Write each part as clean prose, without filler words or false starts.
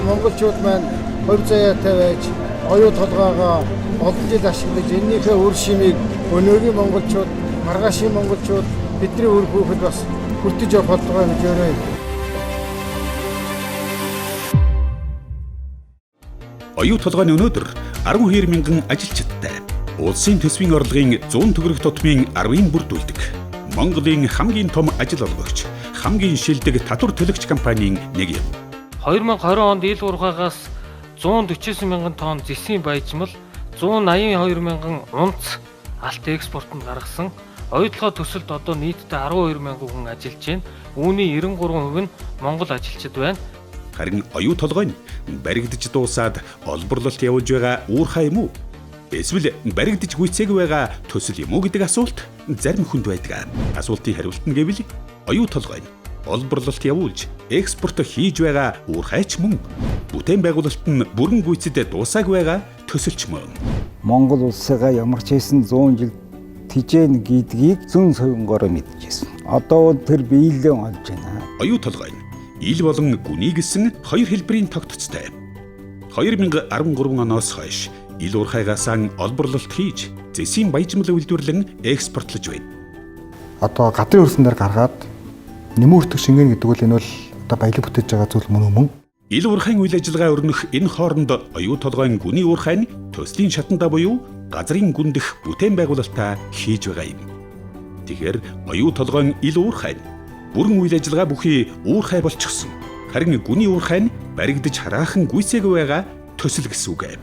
монголчууд маань хувь заяатай байж оюу толгойгоо олон жил ашиглаж эннийхээ үр шимийг өнөөгийн монголчууд, маргаашийн монголчууд бидний үр хүүхэд бас хүртэж явах болтугай гэж өөрөө. Оюу толгойн өнөөдөр 12 мянган ажилчидтай. Улсын төсвийн орлогын 100 төгрөг тутмын 10-ын бүрдүүлдэг. Монголын хамгийн том ажил олгогч, хамгийн шилдэг татвар төлөгч компанийн нэг юм. 2020 онд ил уурхаагаас 149 мянган тонн зэсийн баяжмал, 182 мянган унц алт экспортод гаргасан. Оюутлогоо төсөлд одоо нийтдээ 12 мянган хүн ажиллаж байна. Үүний 93% нь монгол ажилчид байна. Харин оюу толгой нь баригдаж дуусаад олборлолт явуулж байгаа уурхай юм уу? Эсвэл баригдаж гүйцээгүй байгаа төсөл юм уу гэдэг асуулт зарим хүнд байдаг. Асуултын хариулт нь гэвэл оюу толгой нь олборлолт явуулж экспорт хийж байгаа уурхайч мөн бүтээн байгуулалт нь бүрэн гүйцэд дуусаагүй байгаа төсөлч мөн. Монгол улсыгаа ямар ч хэсэн 100 жил тижээн гэдгийг зүүн соёнгоор мэдчихсэн. Одоо тэр биелэн олж байна. Оюу толгой нь ил болон гүний гэсэн хоёр хэлбэрийн тогтцтой. 2013 оноос хойш ил уурхайгаасаа олборлолт хийж зэсийн баяжмал үйлдвэрлэн экспортлож байна. Одоо гадрын хөрсөн дээр гаргаад нэмүүртэг шингэн гэдэг үл энэ бол одоо баялаг бүтээж байгаа зүйл мөн. Ил уурхайн үйл ажиллагаа өрнөх энэ хооронд оюу толгойн гүний уурхай нь төслийн шатандаа буюу газрын гүндэх бүтээн байгуулалтаа хийж байгаа юм. Тэгэхээр оюу толгойн ил уурхай бүрэн үйл ажиллагаа бүхий уурхай болчихсон. Харин гүний уурхай нь баригдаж хараахан гүйцээгүй байгаа төсөл гэсэн үг юм.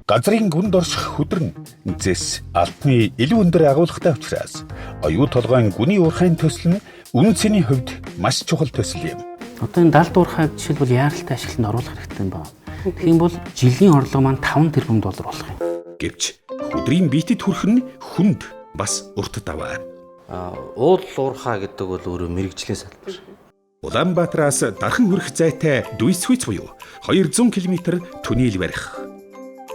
Газрын гүнд орших хөдрөн зэс алтны илүү өндөр агуулгатай учраас оюу толгойн гүний уурхайн төсөл нь үнэ цэний хувьд маш чухал төсөл юм. Одоо энэ далд уурхайг жишээлбэл яаралтай ашигланд оруулах хэрэгтэй юм байна. Тэгэх юм бол жилийн орлого маань 5 тэрбум доллар болох юм. Гэвч хөдрийн биетэд хүрэх нь хүнд бас урт даваа. Уул уурхай гэдэг бол өөрөө мэрэгжлийн салбар. Улаанбаатараас дархан хүрэх зайтай Дуйсвиц буюу 200 км түнийл барих.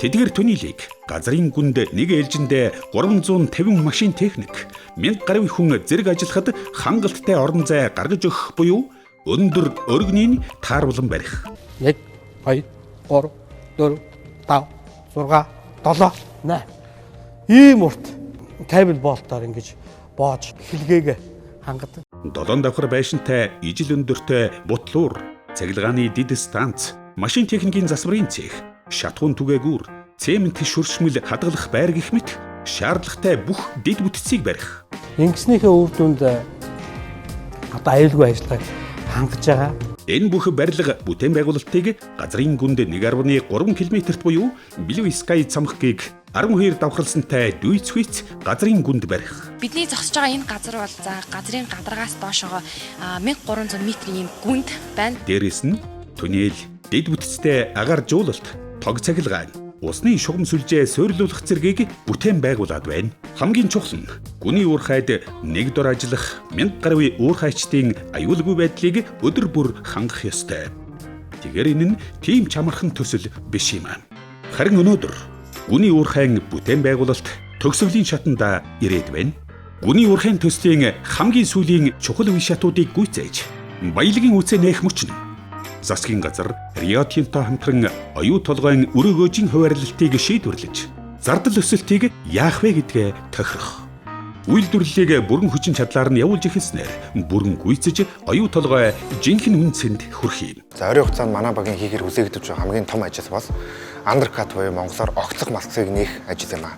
Тэдгээр түнийлийг газрын гүнд нэг ээлжиндээ 350 машин техник 1000 гаруй хүн зэрэг ажиллахад хангалттай орон зай гаргаж өгөх буюу өндөр өргөнийг тааруулан барих. 1 2 3 4 5 6 7 8 ийм урт кабель болтоор ингэж боож хэлгээг хангадаг. 7 давхар байшинтай ижил өндөртэй бутлуур, цахилгааны дид станц, машин техникийн засварын цех, шатхуун түгээгүүр, цемент шүршмэл хадгалах байр гэх мэт шаардлагатай бүх дэд бүтцийг барих. Ингэснийхээ үр дүнд одоо аюулгүй ажиллагааг хангаж байгаа. Энэ бүх барилга бүтээн байгуулалтыг газрын гүнд 1.3 км-т буюу Blue Sky цамхгийг 12 давхарласантай Дуйцвиц газрын гүнд барих. Бидний зогсож байгаа энэ газар бол за газрын гадаргаас доошоо 1300 м-ийн гүнд байна. Дээрээс нь түнэл, дэд бүтцтэй агаар жуулалт, тог цахилгаан, усны шугам сүлжээ суйрлуулах зэргийг бүтээн байгуулад байна. Хамгийн чухал нь гүний уурхайд нэг дор ажиллах 1000 гаруй уурхайчдын аюулгүй байдлыг өдөр бүр хангах ёстой. Тэгэхээр энэ нь тийм чамархан төсөл биш юм аа. Харин өнөөдөр гүний уурхайн бүтээн байгуулалт төгсгөлийн шатанда ирээд байна. Гүний уурхайн төслийн хамгийн сүүлийн чухал үе шатуудыг гүйцээж баялагын үсээ нээх мөчн засгийн газар Рио Тинто хамтран оюу толгойн өрөөгөөжийн хуваарлалтыг шийдвэрлэж зардал өсөлтийг яах вэ гэдгээ тохирох. Үйлдвэрлэлийг бүрэн хүчин чадлаар нь явуулж эхэлснээр бүрэн гүйцэж оюу толгой жинхэнэ үнцэнд хүрэх юм. За ойрын хугацаанд манай багийн хийхээр хүсэгдэж байгаа хамгийн том ажил бол андеркат буюу монголоор огцох малцыг нээх ажил юм аа.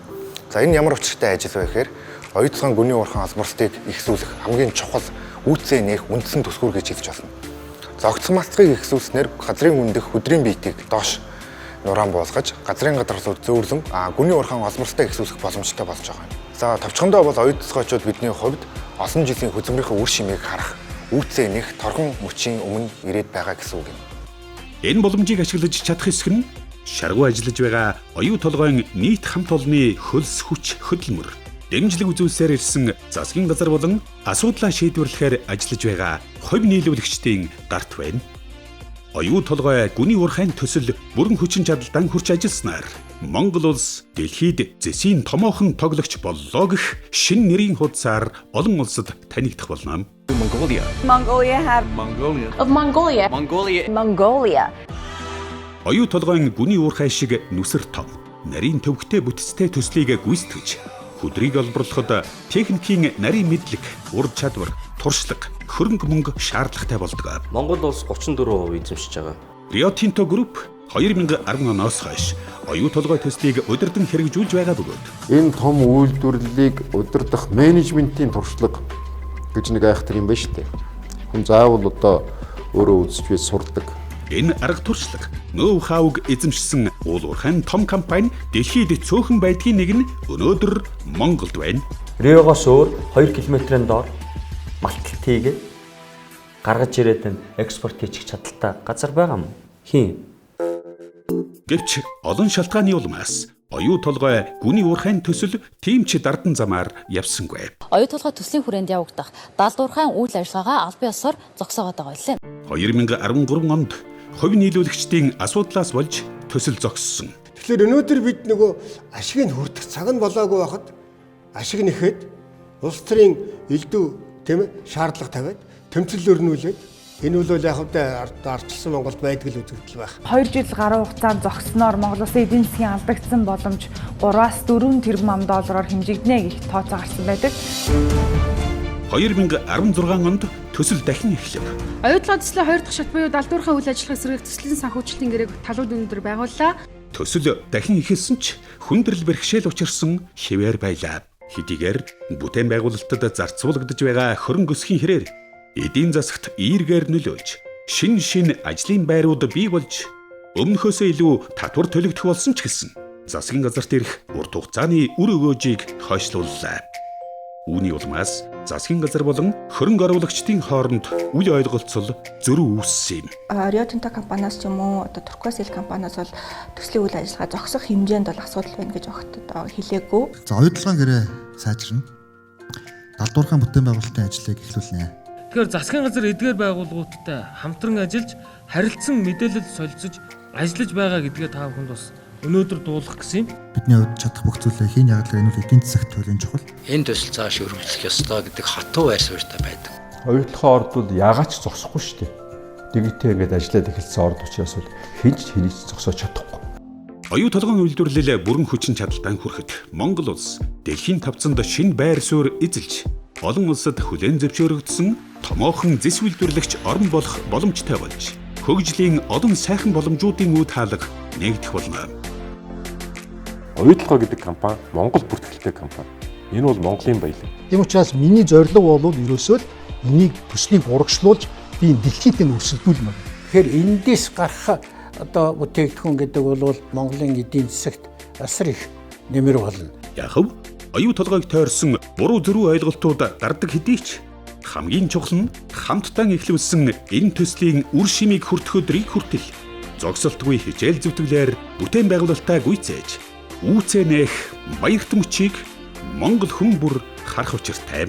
За энэ ямар учиртай ажил вэ гэхээр оюутлогын гүний уурхайн олборлтыг ихсүүлэх хамгийн чухал үүсээ нээх үндсэн төсвөр гэж хэлж байна. За огцох малцыг ихсүүлснээр газрын гүндэх хөдрийн биетийг доош нураан буулгаж газрын гадаргал зөөрлөн гүний уурхайн олборлтыг ихсүүлэх боломжтой болж байгаа юм. За товчхондоо бол оюутлогчид бидний хувьд олон жилийн хөдөлмөрийнхөө үр шимийг харах үүсээ нэх торгон мөчийн өмнө ирээд байгаа гэсэн үг юм. Энэ боломжийг ашиглаж чадах хэсэг нь шаргуу ажиллаж байгаа оюу толгойн нийт хамт олонны хөлс хүч хөдөлмөр дэмжлэг үзүүлсээр ирсэн засгийн газар болон асуудлаа шийдвэрлэхээр ажиллаж байгаа хувь нийлүүлэгчдийн гарт байна. Оюу толгой гүний уурхайн төсөл бүрэн хүчин чадалтай хүрч ажилласнаар Монгол улс дэлхийд зэсийн томоохон тоглогч боллоо гэх шин нэрийн хуудасаар олон улсад танигдах болно. Mongolia. Mongolia have Mongolia. Of Mongolia. Mongolia. Mongolia. Оюу толгойн гүний уурхай шиг нүсэр том, нарийн төвхтэй бүтцтэй төслийг гүйцэтгэж, хөдрийг олборлоход техникийн нарийн мэдлэг, ур чадвар, туршлага, хөрөнгө мөнгө шаардлагатай болдог. Монгол улс 34% эзэмшиж байгаа. Rio Tinto Group 2010 оноос хойш оюу толгой төслийг удирдан хэрэгжүүлж байгаа бөгөөд энэ том үйлдвэрлэлийг удирдах менежментийн туршлага гэж нэг айхтар юм байна шүү дээ. Хүн заавал одоо өөрөө үзэж бий сурдаг. энэ арга туршлага ноу хауг эзэмшсэн уул уурхайн том компани дэлхийд цөөхөн байдгийн нэг нь өнөөдөр Монголд байна. Риогоос өөр 2 км-ийн доор малталт хийгээд гаргаж ирээд экспорт хийчих чадaltaй газар байгаа юм. Хийн. Гэвч олон шалтгааны улмаас оюу толгой гүний уурхайн төсөл тийм ч дардан замаар явсангүй. Оюу толгой төслийн хүрээнд явагдах далдуурхайн үйл ажиллагаагаа албан ёсоор зогсоогоод байгаа юм. 2013 онд хувь нийлүүлэгчдийн асуудлаас болж төсөл зогссон. Тэгэхээр өнөөдөр бид нөгөө ашиг нь хүртэх цаг нь болоогүй байхад ашиг нэхэд улс төрийн элдв тийм ээ шаардлага тавиад тэмцэл өрнүүлээд энэ бол яг хэвээр ардчилсан Монголд байдаг л үзэгдэл байх. 2 жил гаруй хугацаанд зогсноор Монгол Улсын эдийн засгийн алдагдсан боломж 3-аас 4 тэрбум доллараар хэмжигдэнэ гэх тооцоо гарсан байдаг. 2016 онд төсөл дахин эхлэв. Оюу толгой төслийн 2 дахь шат буюу далдуурхай үйл ажиллагааг сэргээх төслийн санхүүжилтийн гэрээг талууд өнөдөр байгууллаа. Төсөл дахин эхэлсэн ч хүндрэл бэрхшээл учирсан хിവэр байлаа. Хэдийгээр бүтээн байгуулалтад зарцуулагдж байгаа хөрөнгө өсгийн хэрээр эдийн засагт ийргээр нөлөөлж шин ажлын байрууд бий болж өмнөхөөсөө илүү татвар төлөгдөх болсон ч гэсэн засгийн газарт ирэх урт хугацааны үр өгөөжийг хойшлууллаа. Үүний улмаас засгийн газар болон хөрөнгө оруулагчдын хооронд үл ойлголцол зөрүү үүссэн юм. Rio Tinto компаниас ч юм уу одоо Turquoise компаниас бол төслийн үйл ажиллагаа зогсох хэмжээнд бол асуудал байна гэж огт хэлээгүй. За оюу толгойн гэрээ сайжирна. Далдуурхайн бүтээн байгуулалтын ажлыг эхлүүлнэ. Тэгэхээр засгийн газар эдгээр байгууллагуудтай хамтран ажиллаж харилцан мэдээлэл солилцож ажиллаж байгаа гэдгээ та бүхэнд бас өнөөдөр дуулах гэсэн юм. Бидний хувьд чадах бүх зүйлээ хийн яагаад гэвэл энэ бол эдийн засагт төлөөлж чухал. Энэ төсөл цааш өргөжлөх ёстой гэдэг хатуу байр суурьтай байдаг. Оюу толгой орд бол яагаад ч зогсохгүй шүү дээ. Дэгтэй ингээд ажиллаад эхэлсэн орд учраас бол хинч зогсоож чадахгүй. Оюу толгойн үйлдвэрлэл бүрэн хүчин чадалтай хүрэхэд Монгол улс дэлхийн тавцанд шинэ байр суурь эзэлж олон улсад хүлээн зөвшөөрөгдсөн томоохон зэс үйлдвэрлэгч орн болох боломжтой болж хөгжлийн олон сайхан боломжуудын үе хаалга нэгдэх болно. Оюу толгой гэдэг компани Монгол бүртгэлтэй компани. Энэ бол Монголын баялаг. Тийм учраас миний зорилго бол ерөөсөө энийг төслийг урагшлуулж би дэлхийд нь өрсөлдүүлмээр. Тэгэхээр эндээс гарах одоо бүтээгдэхүүн гэдэг бол Монголын эдийн засагт асар их нэмэр болно. Яг нь оюу толгойг тойрсон буруу зөрүү ойлголтууд гардаг хэдий ч хамгийн чухал нь хамтдаа эхлүүлсэн энэ төслийн үр шимийг хүртэхэд хүртэл зогсолтгүй хичээл зүтгэлээр бүтээн байгуулалтаа гүйцээж үүцээ нээх баярт мөчийг Монгол хүн бүр харах учиртай.